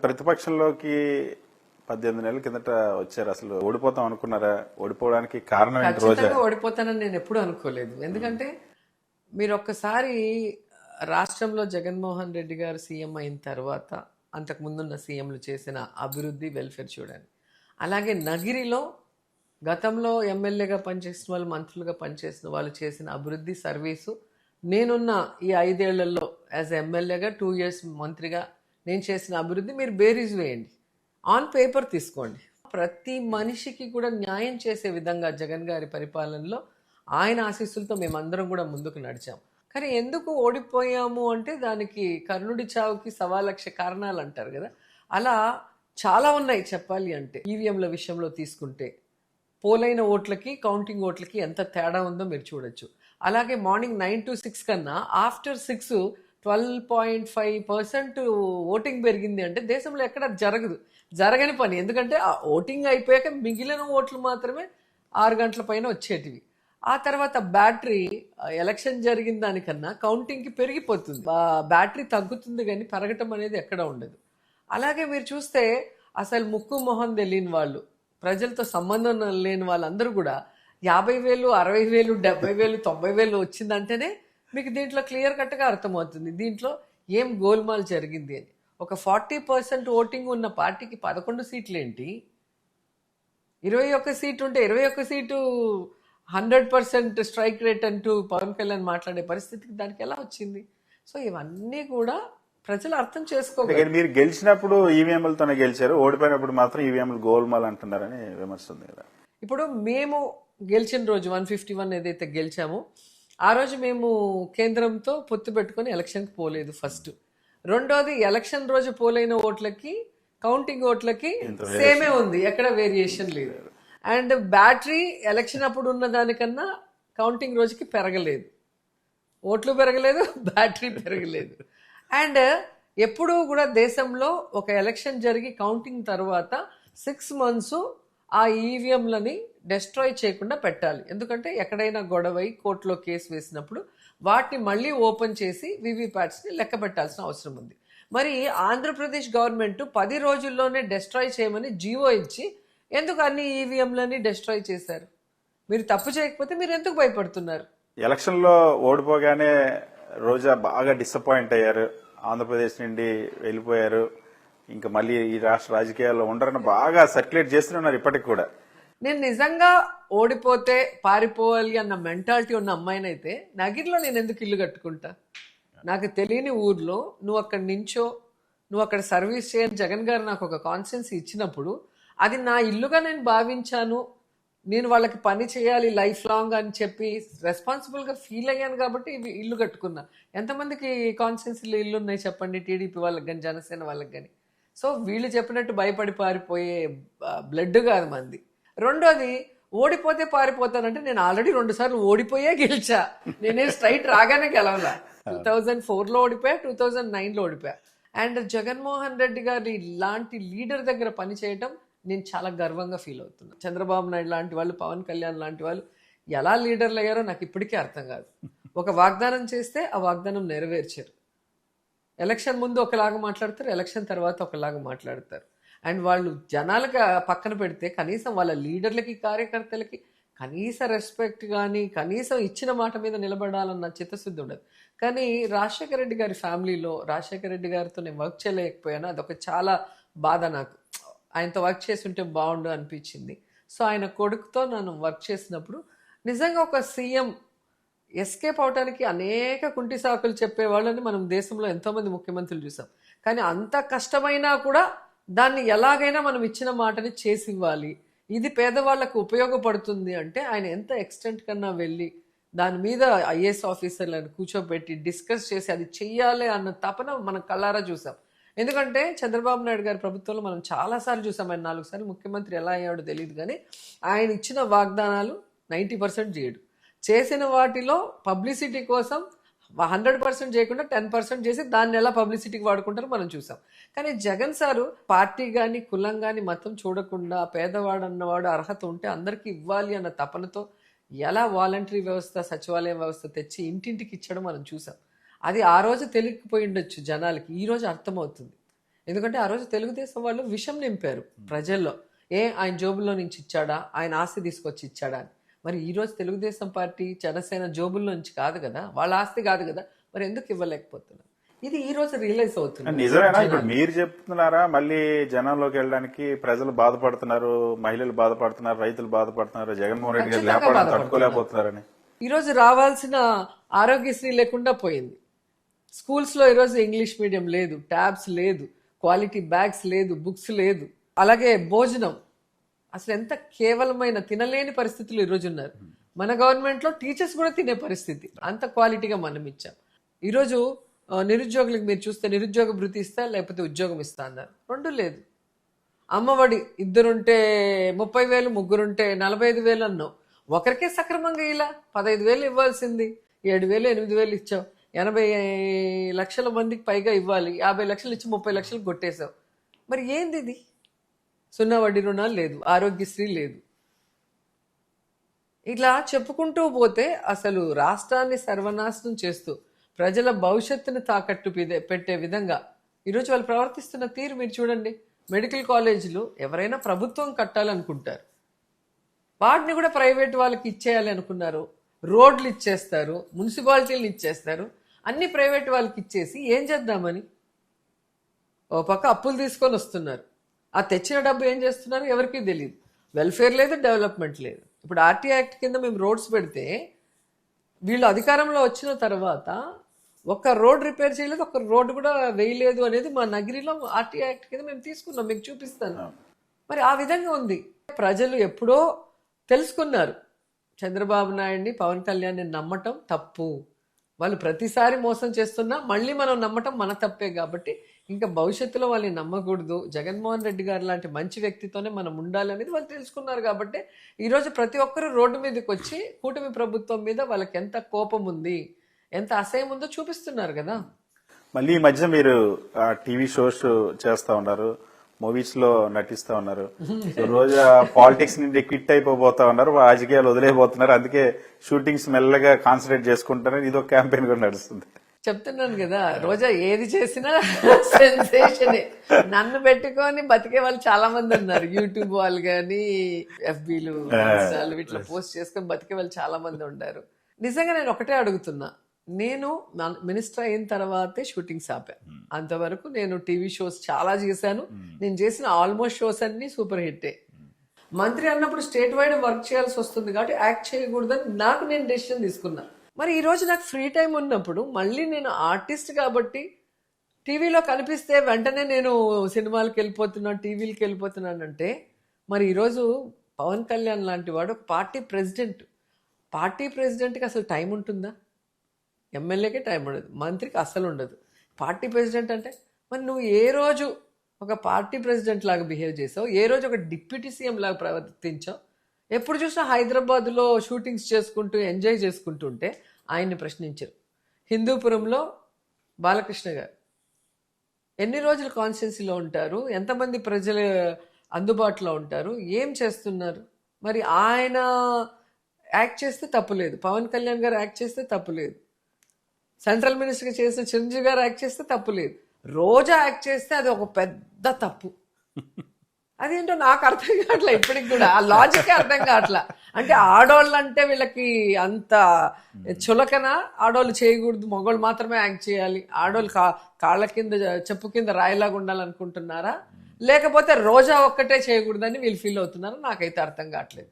ప్రతిపక్షంలోకి 18 నెలల కిందట వచ్చారు. అసలు ఓడిపోతాం అనుకున్నారా? ఓడిపోవడానికి కారణం ఏంటి? రోజా ఖచ్చితంగా ఓడిపోతానని నేను ఎప్పుడూ అనుకోలేదు. ఎందుకంటే మీరు ఒక్కసారి రాష్ట్రంలో జగన్మోహన్ రెడ్డి గారు సీఎం అయిన తర్వాత అంతకు ముందున్న సీఎంలు చేసిన అభివృద్ధి వెల్ఫేర్ చూడండి. అలాగే నగిరిలో గతంలో ఎమ్మెల్యేగా పనిచేసిన వాళ్ళు, మంత్రులుగా పనిచేసిన వాళ్ళు చేసిన అభివృద్ధి సర్వీసు, నేనున్న ఈ 5 ఏళ్లలో యాజ్ ఎమ్మెల్యేగా 2 years మంత్రిగా నేను చేసిన అభివృద్ధి మీరు బేరీజ్ వేయండి, ఆన్ పేపర్ తీసుకోండి. ప్రతి మనిషికి కూడా న్యాయం చేసే విధంగా జగన్ గారి పరిపాలనలో ఆయన ఆశీస్సులతో మేమందరం కూడా ముందుకు నడిచాం. కానీ ఎందుకు ఓడిపోయాము అంటే దానికి కర్ణుడి చావుకి 1,00,000 కారణాలు అంటారు కదా, అలా చాలా ఉన్నాయి చెప్పాలి అంటే. ఈవీఎంల విషయంలో తీసుకుంటే పోలైన ఓట్లకి కౌంటింగ్ ఓట్లకి ఎంత తేడా ఉందో మీరు చూడొచ్చు. అలాగే మార్నింగ్ 9 to 6 కన్నా ఆఫ్టర్ 6 12.5% ఓటింగ్ పెరిగింది అంటే దేశంలో ఎక్కడ జరగని పని. ఎందుకంటే ఆ ఓటింగ్ అయిపోయాక మిగిలిన ఓట్లు మాత్రమే 6 గంటల పైన వచ్చేటివి. ఆ తర్వాత బ్యాటరీ ఎలక్షన్ జరిగిన దానికన్నా కౌంటింగ్కి పెరిగిపోతుంది, బ్యాటరీ తగ్గుతుంది కానీ పెరగటం అనేది ఎక్కడ ఉండదు. అలాగే మీరు చూస్తే అసలు ముక్కు మొహం తెలియని వాళ్ళు, ప్రజలతో సంబంధం లేని వాళ్ళందరూ కూడా 50,000, 60,000, 70,000, 90,000 వచ్చిందంటేనే మీకు దీంట్లో క్లియర్ కట్గా అర్థమవుతుంది దీంట్లో ఏం గోల్మాల్ జరిగింది అని. ఒక 40% ఓటింగ్ ఉన్న పార్టీకి 11 సీట్లు ఏంటి? 21 సీటు ఉంటే 21 సీటు 100% స్ట్రైక్ రేట్ అంటూ పవన్ కళ్యాణ్ మాట్లాడే పరిస్థితికి దానికి ఎలా వచ్చింది? సో ఇవన్నీ కూడా ప్రజలు అర్థం చేసుకోగలరు. మీరు గెలిచినప్పుడు ఈవీఎంలతోనే గెలిచారు, ఓడిపోయినప్పుడు మాత్రం ఈవీఎంలు గోల్మాల్ అంటున్నారని విమర్శ ఉంది కదా. ఇప్పుడు మేము గెలిచిన రోజు 151 ఏదైతే గెలిచామో ఆ రోజు మేము కేంద్రంతో పొత్తు పెట్టుకుని ఎలక్షన్కి పోలేదు ఫస్ట్. రెండోది ఎలక్షన్ రోజు పోలైన ఓట్లకి కౌంటింగ్ ఓట్లకి సేమే ఉంది, ఎక్కడ వేరియేషన్ లేదు. అండ్ బ్యాటరీ ఎలక్షన్ అప్పుడు ఉన్న దానికన్నా కౌంటింగ్ రోజుకి పెరగలేదు, ఓట్లు పెరగలేదు, బ్యాటరీ పెరగలేదు. అండ్ ఎప్పుడూ కూడా దేశంలో ఒక ఎలక్షన్ జరిగి కౌంటింగ్ తర్వాత 6 months ఆ ఈవీఎంలని డెస్ట్రాయ్ చేయకుండా పెట్టాలి. ఎందుకంటే ఎక్కడైనా గొడవై కోర్టులో కేసు వేసినప్పుడు వాటిని మళ్ళీ ఓపెన్ చేసి వీవీప్యాట్స్ని లెక్క పెట్టాల్సిన అవసరం ఉంది. మరి ఆంధ్రప్రదేశ్ గవర్నమెంట్ 10 రోజుల్లోనే డెస్ట్రాయ్ చేయమని జీవో ఇచ్చి ఎందుకు అన్ని ఈవీఎంలని డెస్ట్రాయ్ చేశారు? మీరు తప్పు చేయకపోతే మీరు ఎందుకు భయపడుతున్నారు? ఎలక్షన్లో ఓడిపోగానే రోజా బాగా డిసప్పాయింట్ అయ్యారు, ఆంధ్రప్రదేశ్ నుండి వెళ్ళిపోయారు, ఇంకా మళ్ళీ ఈ రాష్ట్ర రాజకీయాల్లో ఉండరని బాగా సర్క్యులేట్ చేస్తున్నారు ఇప్పటికి కూడా. నేను నిజంగా ఓడిపోతే పారిపోవాలి అన్న మెంటాలిటీ ఉన్న అమ్మాయినైతే నగిరిలో నేను ఎందుకు ఇల్లు కట్టుకుంటా? నాకు తెలియని ఊర్లో నువ్వు అక్కడ నించో, నువ్వు అక్కడ సర్వీస్ చేయని జగన్ గారు నాకు ఒక కాన్స్టిట్యున్సీ ఇచ్చినప్పుడు అది నా ఇల్లుగా నేను భావించాను, నేను వాళ్ళకి పని చేయాలి లైఫ్ లాంగ్ అని చెప్పి రెస్పాన్సిబుల్గా ఫీల్ అయ్యాను కాబట్టి ఇల్లు కట్టుకున్నా. ఎంతమందికి కాన్స్టిట్యున్సీలో ఇల్లు ఉన్నాయి చెప్పండి, టీడీపీ వాళ్ళకి కానీ జనసేన వాళ్ళకి కానీ. సో వీళ్ళు చెప్పినట్టు భయపడి పారిపోయే బ్లడ్ కాదు మంది. రెండోది ఓడిపోతే పారిపోతానంటే నేను ఆల్రెడీ 2 సార్లు ఓడిపోయే గెలిచా, నేనే స్ట్రైట్ రాగానే గెలవలా. 2004లో ఓడిపోయా, 2009లో ఓడిపోయా. అండ్ జగన్మోహన్ రెడ్డి గారి ఇలాంటి లీడర్ దగ్గర పని చేయటం నేను చాలా గర్వంగా ఫీల్ అవుతున్నాను. చంద్రబాబు నాయుడు లాంటి వాళ్ళు, పవన్ కళ్యాణ్ లాంటి వాళ్ళు ఎలా లీడర్లు అయ్యారో నాకు ఇప్పటికీ అర్థం కాదు. ఒక వాగ్దానం చేస్తే ఆ వాగ్దానం నెరవేర్చారు. ఎలక్షన్ ముందు ఒకలాగా మాట్లాడతారు, ఎలక్షన్ తర్వాత ఒకలాగా మాట్లాడతారు. అండ్ వాళ్ళు జనాలకు పక్కన పెడితే కనీసం వాళ్ళ లీడర్లకి కార్యకర్తలకి కనీస రెస్పెక్ట్ కానీ కనీసం ఇచ్చిన మాట మీద నిలబడాలన్న చిత్తశుద్ధి ఉండదు. కానీ రాజశేఖర రెడ్డి గారి ఫ్యామిలీలో రాజశేఖర రెడ్డి గారితో నేను వర్క్ చేయలేకపోయాను, అదొక చాలా బాధ నాకు. ఆయనతో వర్క్ చేసి ఉంటే బాగుండు అనిపించింది. సో ఆయన కొడుకుతో నన్ను వర్క్ చేసినప్పుడు నిజంగా ఒక సీఎం ఎస్కేప్ అవడానికి అనేక కుంటి సాకులు చెప్పేవాళ్ళని మనం దేశంలో ఎంతోమంది ముఖ్యమంత్రులు చూసాం. కానీ అంత కష్టమైనా కూడా దాన్ని ఎలాగైనా మనం ఇచ్చిన మాటని చేసి ఇవ్వాలి, ఇది పేదవాళ్లకు ఉపయోగపడుతుంది అంటే ఆయన ఎంత ఎక్స్టెంట్ కన్నా వెళ్ళి దాని మీద ఐఏఎస్ ఆఫీసర్లను కూర్చోబెట్టి డిస్కస్ చేసి అది చెయ్యాలి అన్న తపన మనం కళ్ళారా చూసాం. ఎందుకంటే చంద్రబాబు నాయుడు గారి ప్రభుత్వంలో మనం చాలాసార్లు చూసాం, ఆయన 4 సార్లు ముఖ్యమంత్రి ఎలా అయ్యాడో తెలియదు, కానీ ఆయన ఇచ్చిన వాగ్దానాలు 90% చేయడు. చేసిన వాటిలో పబ్లిసిటీ కోసం 100% చేయకుండా 10% చేసి దాన్ని ఎలా పబ్లిసిటీకి వాడుకుంటారో మనం చూసాం. కానీ జగన్ సారు పార్టీ కానీ కులం కానీ మతం చూడకుండా పేదవాడు అన్నవాడు అర్హత ఉంటే అందరికీ ఇవ్వాలి అన్న తపనతో ఎలా వాలంటరీ వ్యవస్థ, సచివాలయం వ్యవస్థ తెచ్చి ఇంటింటికి ఇచ్చడం మనం చూసాం. అది ఆ రోజు తెలియకపోయి ఉండొచ్చు జనాలకి, ఈ రోజు అర్థమవుతుంది. ఎందుకంటే ఆ రోజు తెలుగుదేశం వాళ్ళు విషం నింపారు ప్రజల్లో. ఆయన జోబుల్లో నుంచి ఇచ్చాడా, ఆయన ఆస్తి తీసుకొచ్చి ఇచ్చాడా అని. మరి ఈ రోజు తెలుగుదేశం పార్టీ జనసేన జోబుల్లో నుంచి కాదు కదా, వాళ్ళ ఆస్తి కాదు కదా, మరి ఎందుకు ఇవ్వలేకపోతున్నారు? ఇది ఈ రోజు రియలైజ్ అవుతుంది. నిజమేనా ఇప్పుడు మీరు చెప్తున్నారా? మళ్ళీ జనంలోకి వెళ్ళడానికి ప్రజలు బాధపడుతున్నారు, మహిళలు బాధపడుతున్నారు, రైతులు బాధపడుతున్నారు, జగన్మోహన్ రెడ్డి గారు లేకపోవడం తట్టుకోలేకపోతున్నారని. ఈరోజు రావాల్సిన ఆరోగ్యశ్రీ లేకుండా పోయింది. స్కూల్స్లో ఈరోజు ఇంగ్లీష్ మీడియం లేదు, ట్యాబ్స్ లేదు, క్వాలిటీ బ్యాగ్స్ లేదు, బుక్స్ లేదు. అలాగే భోజనం అసలు ఎంత కేవలమైన తినలేని పరిస్థితులు ఈరోజు ఉన్నారు. మన గవర్నమెంట్లో టీచర్స్ కూడా తినే పరిస్థితి, అంత క్వాలిటీగా మనం ఇచ్చాం. ఈరోజు నిరుద్యోగులకు మీరు చూస్తే నిరుద్యోగ భృతి ఇస్తా లేకపోతే ఉద్యోగం ఇస్తా అన్నారు, రెండు లేదు. అమ్మఒడి ఇద్దరుంటే 30,000, ముగ్గురుంటే 45,000 అన్నావు. ఒకరికే సక్రమంగా ఇలా 15,000 ఇవ్వాల్సింది 7,000, 8,000 ఇచ్చావు. 80 లక్షల మందికి పైగా ఇవ్వాలి, 50 లక్షలు ఇచ్చి 30 లక్షలు కొట్టేశావు. మరి ఏంది ఇది? సున్నా వడ్డీ రుణాలు లేదు, ఆరోగ్యశ్రీ లేదు. ఇట్లా చెప్పుకుంటూ పోతే అసలు రాష్ట్రాన్ని సర్వనాశనం చేస్తూ ప్రజల భవిష్యత్తును తాకట్టు పెట్టే విధంగా ఈరోజు వాళ్ళు ప్రవర్తిస్తున్న తీరు మీరు చూడండి. మెడికల్ కాలేజీలు ఎవరైనా ప్రభుత్వం కట్టాలనుకుంటారు, వాటిని కూడా ప్రైవేట్ వాళ్ళకి ఇచ్చేయాలి అనుకున్నారు. రోడ్లు ఇచ్చేస్తారు, మున్సిపాలిటీలు ఇచ్చేస్తారు, అన్ని ప్రైవేట్ వాళ్ళకి ఇచ్చేసి ఏం చేద్దామని ఓ పక్క అప్పులు తీసుకొని వస్తున్నారు. ఆ తెచ్చిన డబ్బు ఏం చేస్తున్నారు ఎవరికీ తెలియదు. వెల్ఫేర్ లేదు, డెవలప్మెంట్ లేదు. ఇప్పుడు ఆర్టీ యాక్ట్ కింద మేము రోడ్స్ పెడితే వీళ్ళు అధికారంలో వచ్చిన తర్వాత ఒక్క రోడ్ రిపేర్ చేయలేదు, ఒక్క రోడ్డు కూడా వేయలేదు అనేది మా నగిరిలో ఆర్టీ యాక్ట్ కింద మేము తీసుకున్నాం, మీకు చూపిస్తాను. మరి ఆ విధంగా ఉంది. ప్రజలు ఎప్పుడో తెలుసుకున్నారు చంద్రబాబు నాయుడిని, పవన్ కళ్యాణ్ని నమ్మటం తప్పు. వాళ్ళు ప్రతిసారి మోసం చేస్తున్నా మళ్ళీ మనం నమ్మటం మన తప్పే. కాబట్టి ఇంకా భవిష్యత్తులో వాళ్ళని నమ్మకూడదు, జగన్మోహన్ రెడ్డి గారు లాంటి మంచి వ్యక్తితోనే మనం ఉండాలి అనేది వాళ్ళు తెలుసుకున్నారు. కాబట్టి ఈరోజు ప్రతి ఒక్కరు రోడ్డు మీదకి వచ్చి కూటమి ప్రభుత్వం మీద వాళ్ళకి ఎంత కోపం ఉంది, ఎంత అసహ్యం ఉందో చూపిస్తున్నారు కదా. మళ్ళీ ఈ మధ్య మీరు టీవీ షోస్ చేస్తా ఉన్నారు, మూవీస్ లో నటిస్తా ఉన్నారు. రోజా పాలిటిక్స్ నుండి క్విట్ అయిపోతా ఉన్నారు, రాజకీయాలు వదిలేపోతున్నారు. అందుకే షూటింగ్స్ మెల్లగా కాన్సన్ట్రేట్ చేసుకుంటారని ఇది ఒక క్యాంపెయిన్ కూడా నడుస్తుంది. చెప్తున్నాను కదా, రోజా ఏది చేసినా సెన్సేషనే. నన్ను పెట్టుకొని బతికే వాళ్ళు చాలా మంది ఉన్నారు. యూట్యూబ్ వాళ్ళు కానీ, ఎఫ్బీలు, ఇన్స్టాలు ఇట్లా పోస్ట్ చేసుకొని బతికే వాళ్ళు చాలా మంది ఉంటారు. నిజంగా నేను ఒకటే అడుగుతున్నా, నేను మినిస్టర్ అయిన తర్వాతే షూటింగ్స్ ఆపా. అంతవరకు నేను టీవీ షోస్ చాలా చేశాను. నేను చేసిన ఆల్మోస్ట్ షోస్ అన్ని సూపర్ హిట్టే. మంత్రి అన్నప్పుడు స్టేట్ వైడ్ వర్క్ చేయాల్సి వస్తుంది కాబట్టి యాక్ట్ చేయకూడదని నాకు నేను డెసిషన్ తీసుకున్నా. మరి ఈ రోజు నాకు ఫ్రీ టైం ఉన్నప్పుడు మళ్ళీ నేను ఆర్టిస్ట్ కాబట్టి టీవీలో కనిపిస్తే వెంటనే నేను సినిమాలకు వెళ్ళిపోతున్నాను, టీవీలకు వెళ్ళిపోతున్నానంటే మరి ఈరోజు పవన్ కళ్యాణ్ లాంటి వాడు ఒక పార్టీ ప్రెసిడెంట్కి అసలు టైం ఉంటుందా? ఎమ్మెల్యేకే టైం ఉండదు, మంత్రికి అస్సలు ఉండదు. పార్టీ ప్రెసిడెంట్ అంటే మరి నువ్వు ఏ రోజు ఒక పార్టీ ప్రెసిడెంట్ లాగా బిహేవ్ చేసావు, ఏ రోజు ఒక డిప్యూటీ సీఎం లాగా ప్రవర్తించావు? ఎప్పుడు చూసినా హైదరాబాద్లో షూటింగ్స్ చేసుకుంటూ ఎంజాయ్ చేసుకుంటూ ఉంటే ఆయన్ని ప్రశ్నించారు. హిందూపురంలో బాలకృష్ణ గారు ఎన్ని రోజులు కాన్స్టిట్యున్సీలో ఉంటారు, ఎంతమంది ప్రజలు అందుబాటులో ఉంటారు, ఏం చేస్తున్నారు? మరి ఆయన యాక్ట్ చేస్తే తప్పులేదు, పవన్ కళ్యాణ్ గారు యాక్ట్ చేస్తే తప్పులేదు, సెంట్రల్ మినిస్టర్గా చేసిన చిరంజీవి గారు యాక్ట్ చేస్తే తప్పులేదు, రోజా యాక్ట్ చేస్తే అది ఒక పెద్ద తప్పు. అదేంటో నాకు అర్థం కావట్లే ఇప్పటికి కూడా, ఆ లాజికే అర్థం కావట్లా. అంటే ఆడోళ్ళు అంటే వీళ్ళకి అంత చులకన, ఆడోళ్ళు చేయకూడదు, మగవాళ్ళు మాత్రమే యాక్ట్ చేయాలి, ఆడోళ్ళు కాళ్ళ కింద చెప్పు కింద రాయిలాగా ఉండాలనుకుంటున్నారా, లేకపోతే రోజా ఒక్కటే చేయకూడదని వీళ్ళు ఫీల్ అవుతున్నారా? నాకైతే అర్థం కావట్లేదు.